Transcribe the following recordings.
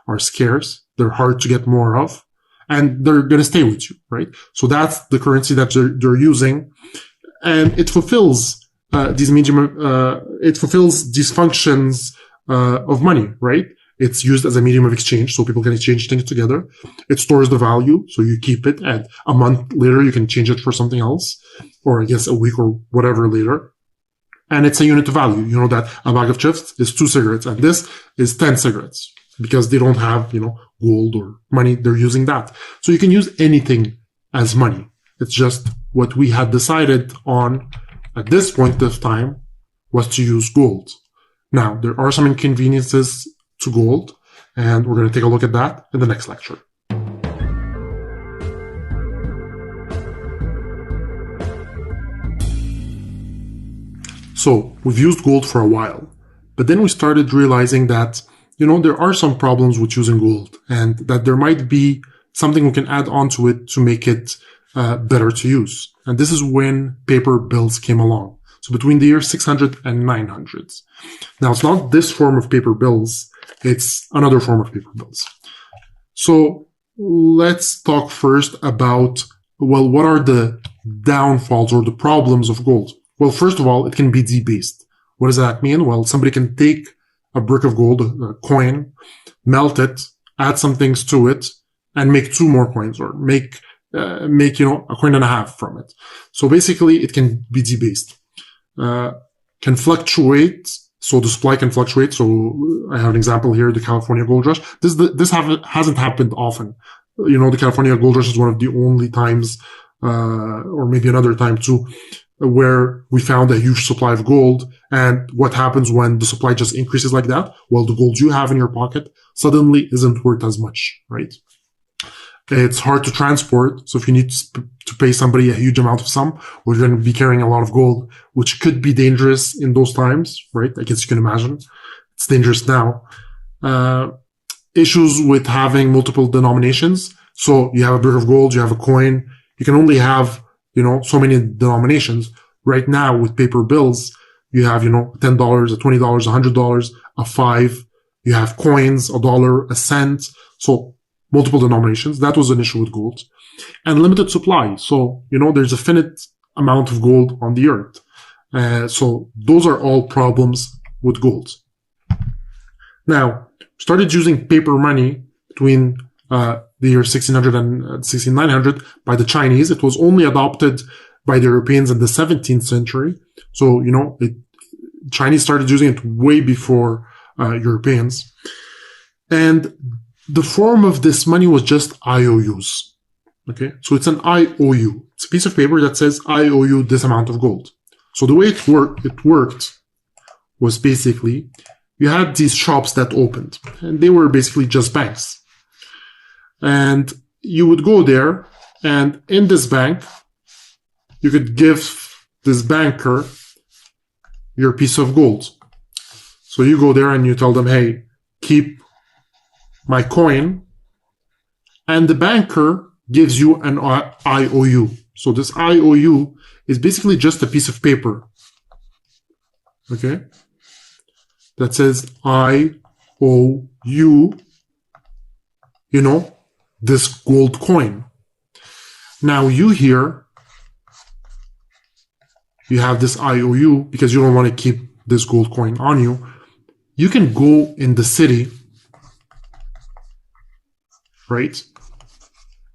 are scarce, they're hard to get more of, and they're going to stay with you, right? So that's the currency that they're using, and it fulfills it fulfills these functions of money, right? It's used as a medium of exchange, so people can exchange things together. It stores the value, so you keep it, and a month later you can change it for something else, or I guess a week or whatever later. And it's a unit of value. You know that a bag of chips is 2 cigarettes, and this is 10 cigarettes, because they don't have, gold or money. They're using that. So you can use anything as money. It's just what we had decided on at this point of time was to use gold. Now, there are some inconveniences to gold, and we're going to take a look at that in the next lecture. So we've used gold for a while, but then we started realizing that, there are some problems with using gold, and that there might be something we can add onto it to make it better to use. And this is when paper bills came along. So between the years 600 and 900s. Now, it's not this form of paper bills. It's another form of paper bills. So let's talk first about, what are the downfalls or the problems of gold? Well, first of all, it can be debased. What does that mean? Well, somebody can take a brick of gold, a coin, melt it, add some things to it, and make 2 more coins, or make a coin and a half from it. So basically, it can be debased. Can fluctuate. So the supply can fluctuate. So I have an example here, the California gold rush. This hasn't happened often. The California gold rush is one of the only times, or maybe another time too, where we found a huge supply of gold. And what happens when the supply just increases like that? Well, the gold you have in your pocket suddenly isn't worth as much, right? It's hard to transport. So if you need to pay somebody a huge amount of sum, we're going to be carrying a lot of gold, which could be dangerous in those times, right? I guess you can imagine. It's dangerous now. Issues with having multiple denominations. So you have a brick of gold, you have a coin. You can only have, so many denominations. Right now with paper bills, you have, $10, a $20, $100, a 5. You have coins, $1, a cent. So multiple denominations. That was an issue with gold. And limited supply. So, there's a finite amount of gold on the earth. So those are all problems with gold. Now, started using paper money between the year 1600 and 1600 by the Chinese. It was only adopted by the Europeans in the 17th century. So, Chinese started using it way before Europeans. And the form of this money was just IOUs. Okay, so it's an IOU. It's a piece of paper that says I owe you this amount of gold. So the way it worked was basically you had these shops that opened, and they were basically just banks. And you would go there, and in this bank, you could give this banker your piece of gold. So you go there and you tell them, hey, keep my coin, and the banker gives you an IOU. So this IOU is basically just a piece of paper, okay, that says I owe you, this gold coin. Now you here, you have this IOU because you don't want to keep this gold coin on you. You can go in the city, right?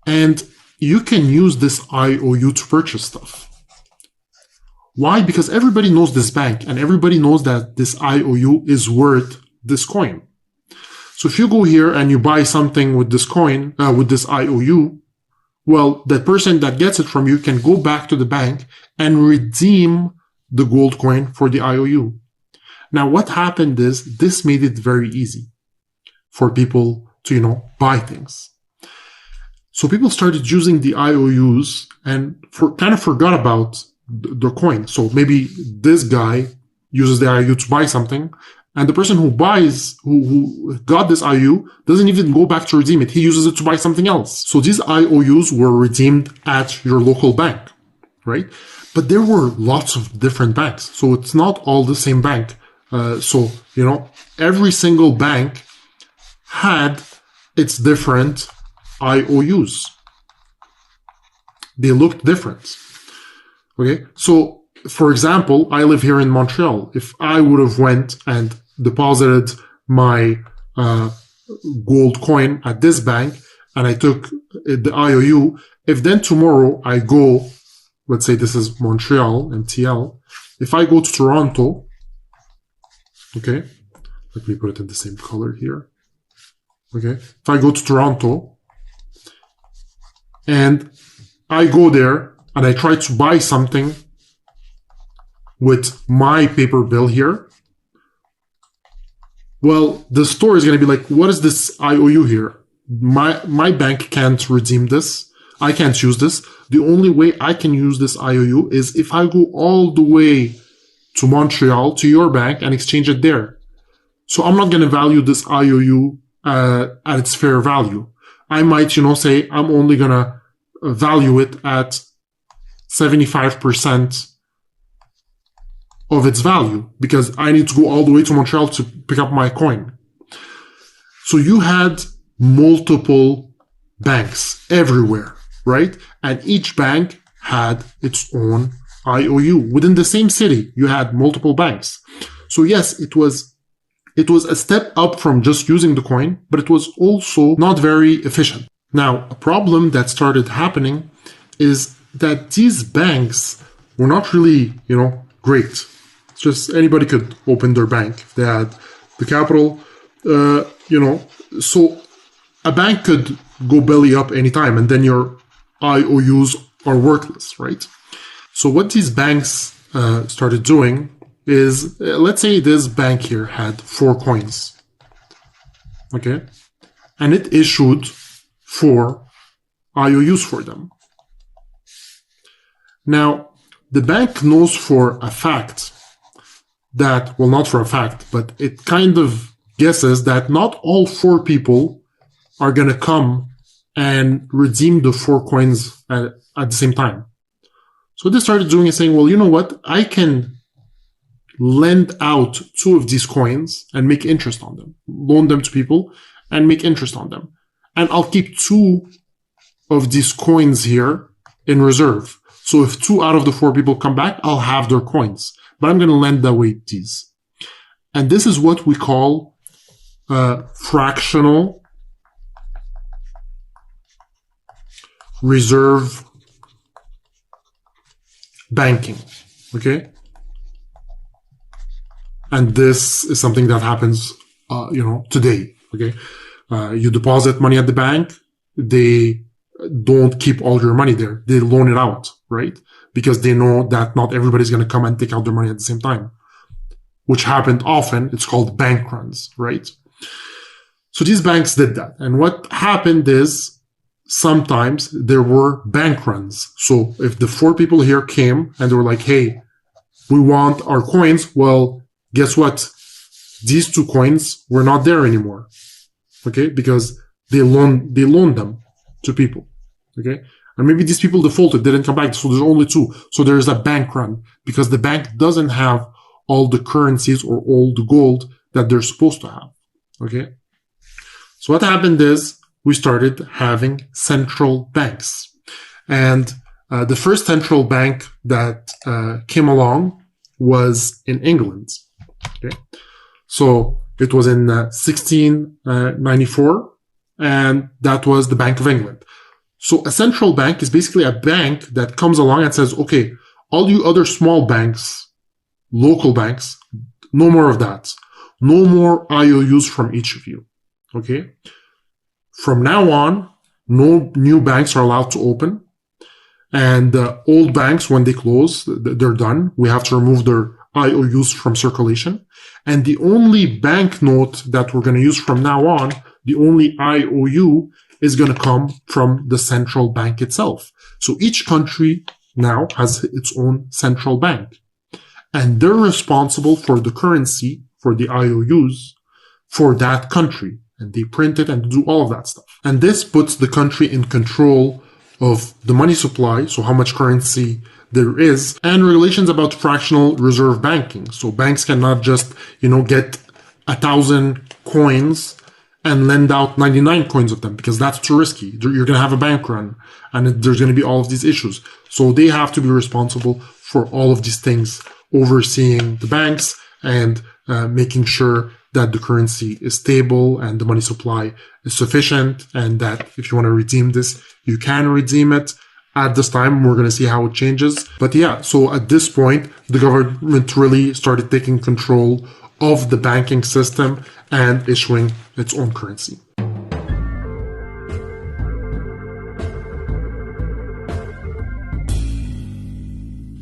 And you can use this IOU to purchase stuff. Why? Because everybody knows this bank and everybody knows that this IOU is worth this coin. So if you go here and you buy something with this coin, with this IOU, well, the person that gets it from you can go back to the bank and redeem the gold coin for the IOU. Now, what happened is this made it very easy for people to, buy things. So people started using the IOUs and kind of forgot about the coin. So maybe this guy uses the IOU to buy something, and the person who got this IOU doesn't even go back to redeem it. He uses it to buy something else. So these IOUs were redeemed at your local bank, right? But there were lots of different banks. So it's not all the same bank. So every single bank had it's different IOUs. They looked different. Okay, so for example, I live here in Montreal. If I would have went and deposited my gold coin at this bank and I took the IOU, if then tomorrow I go, let's say this is Montreal, MTL, if I go to Toronto, okay, let me put it in the same color here. Okay, if I go to Toronto and I go there and I try to buy something with my paper bill here, well, the store is going to be like, what is this IOU here? My bank can't redeem this. I can't use this. The only way I can use this IOU is if I go all the way to Montreal to your bank and exchange it there. So I'm not going to value this IOU at its fair value. I might, say I'm only going to value it at 75% of its value because I need to go all the way to Montreal to pick up my coin. So you had multiple banks everywhere, right? And each bank had its own IOU. Within the same city, you had multiple banks. So yes, it was a step up from just using the coin, but it was also not very efficient. Now, a problem that started happening is that these banks were not really, great. It's just anybody could open their bank if they had the capital, So a bank could go belly up anytime, and then your IOUs are worthless, right? So what these banks started doing is, let's say this bank here had 4 coins, okay? And it issued 4 IOUs for them. Now, the bank knows for a fact that, well, not for a fact, but it kind of guesses that not all 4 people are going to come and redeem the 4 coins at the same time. So what they started doing is saying, well, you know what? I can lend out 2 of these coins and make interest on them, loan them to people and make interest on them. And I'll keep 2 of these coins here in reserve. So if 2 out of the 4 people come back, I'll have their coins, but I'm going to lend away these. And this is what we call fractional reserve banking, okay? And this is something that happens, today, okay? You deposit money at the bank, they don't keep all your money there. They loan it out, right? Because they know that not everybody's going to come and take out their money at the same time, which happened often. It's called bank runs, right? So these banks did that. And what happened is sometimes there were bank runs. So if the 4 people here came and they were like, hey, we want our coins. Well, guess what? These 2 coins were not there anymore. Okay. Because they loaned them to people. Okay. And maybe these people defaulted, didn't come back. So there's only 2. So there's a bank run because the bank doesn't have all the currencies or all the gold that they're supposed to have. Okay. So what happened is we started having central banks. And the first central bank that came along was in England. Okay. So it was in 1694, and that was the Bank of England. So a central bank is basically a bank that comes along and says, okay, all you other small banks, local banks, no more of that. No more IOUs from each of you. Okay. From now on, no new banks are allowed to open. And old banks, when they close, they're done. We have to remove their IOUs from circulation. And the only banknote that we're going to use from now on, the only IOU, is going to come from the central bank itself. So each country now has its own central bank. And they're responsible for the currency, for the IOUs, for that country. And they print it and do all of that stuff. And this puts the country in control of the money supply, so how much currency there is, and regulations about fractional reserve banking. So banks cannot just, get 1,000 coins and lend out 99 coins of them because that's too risky. You're going to have a bank run and there's going to be all of these issues. So they have to be responsible for all of these things, overseeing the banks and making sure that the currency is stable and the money supply is sufficient, and that if you want to redeem this, you can redeem it. At this time, we're going to see how it changes. But yeah, so at this point, the government really started taking control of the banking system and issuing its own currency.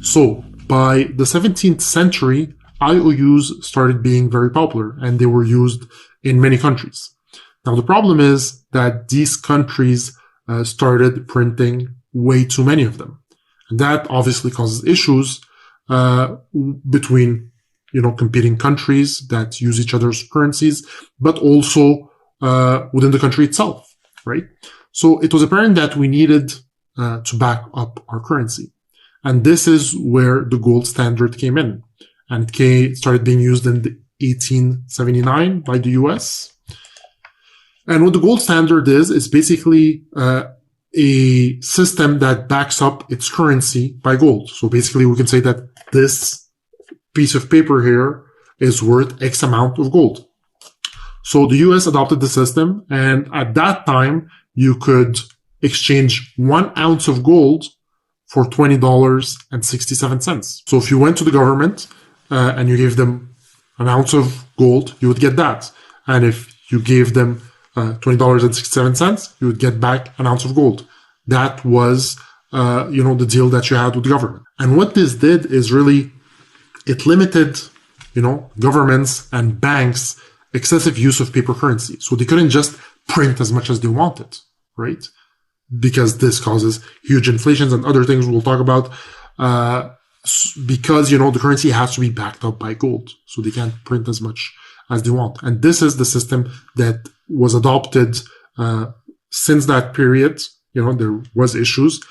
So by the 17th century, IOUs started being very popular and they were used in many countries. Now, the problem is that these countries started printing way too many of them. And that obviously causes issues between, competing countries that use each other's currencies, but also within the country itself, right? So it was apparent that we needed to back up our currency. And this is where the gold standard came in. And it started being used in 1879 by the US. And what the gold standard is basically a system that backs up its currency by gold. So basically we can say that this piece of paper here is worth X amount of gold. So the US adopted the system, and at that time you could exchange 1 ounce of gold for $20.67. So if you went to the government and you gave them an ounce of gold, you would get that. And if you gave them $20.67, you would get back an ounce of gold. That was, the deal that you had with the government. And what this did is really, it limited, governments and banks' excessive use of paper currency. So they couldn't just print as much as they wanted, right? Because this causes huge inflations and other things we'll talk about. Because, the currency has to be backed up by gold. So they can't print as much as they want. And this is the system that was adopted since that period. There was issues.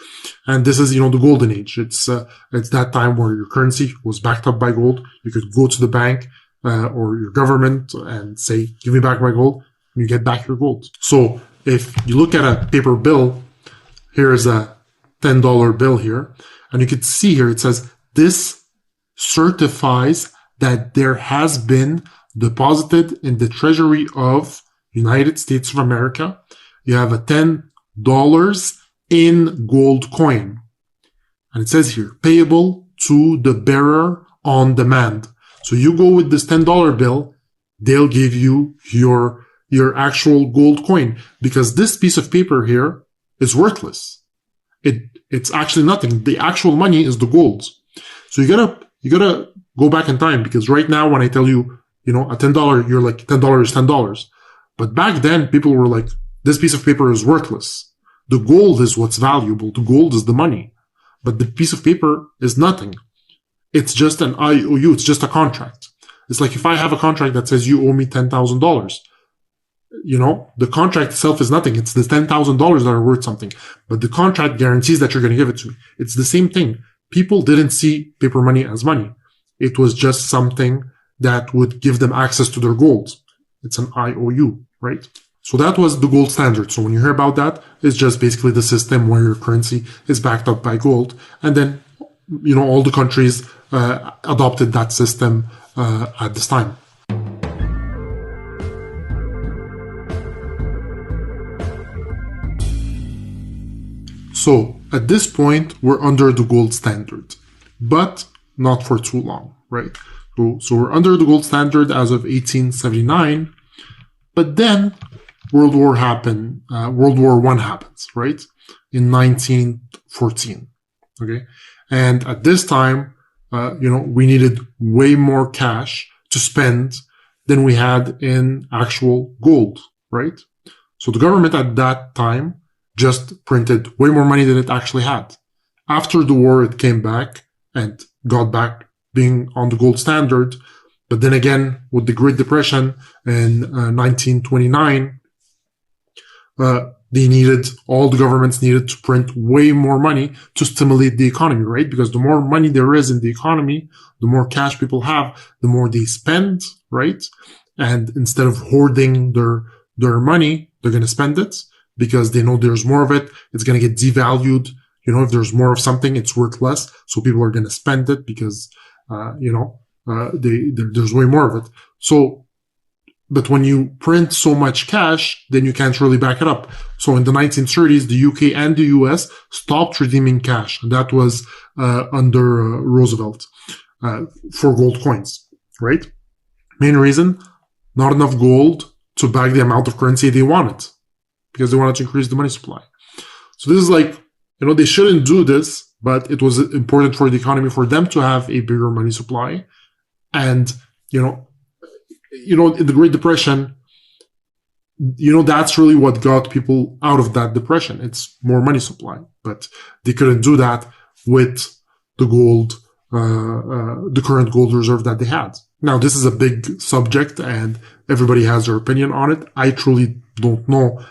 And this is, the golden age. It's that time where your currency was backed up by gold. You could go to the bank or your government and say, give me back my gold. And you get back your gold. So if you look at a paper bill, here is a $10 bill here. And you can see here, it says, this certifies that there has been deposited in the Treasury of United States of America. You have a $10 in gold coin. And it says here, payable to the bearer on demand. So you go with this $10 bill, they'll give you your actual gold coin, because this piece of paper here is worthless. It's actually nothing. The actual money is the gold. So you gotta go back in time, because right now when I tell you, a $10, you're like, $10 is $10. But back then people were like, this piece of paper is worthless. The gold is what's valuable. The gold is the money. But the piece of paper is nothing. It's just an IOU. It's just a contract. It's like if I have a contract that says you owe me $10,000, the contract itself is nothing. It's the $10,000 that are worth something. But the contract guarantees that you're going to give it to me. It's the same thing. People didn't see paper money as money. It was just something that would give them access to their gold. It's an IOU, right? So that was the gold standard. So when you hear about that, it's just basically the system where your currency is backed up by gold. And then, all the countries adopted that system at this time. So at this point, we're under the gold standard, but not for too long, right? So we're under the gold standard as of 1879, but then World War I happens, right? In 1914, okay? And at this time, we needed way more cash to spend than we had in actual gold, right? So the government at that time just printed way more money than it actually had. After the war, it came back and got back being on the gold standard. But then again, with the Great Depression in 1929, all the governments needed to print way more money to stimulate the economy, right? Because the more money there is in the economy, the more cash people have, the more they spend, right? And instead of hoarding their money, they're going to spend it because they know there's more of it. It's going to get devalued. If there's more of something, it's worth less. So people are going to spend it because, there's way more of it. So, but when you print so much cash, then you can't really back it up. So in the 1930s, the UK and the US stopped redeeming cash. And that was under Roosevelt for gold coins, right? Main reason, not enough gold to back the amount of currency they wanted because they wanted to increase the money supply. So this is like, they shouldn't do this, but it was important for the economy for them to have a bigger money supply. And, in the Great Depression, that's really what got people out of that depression. It's more money supply, but they couldn't do that with the gold, the current gold reserve that they had. Now, this is a big subject and everybody has their opinion on it. I truly don't know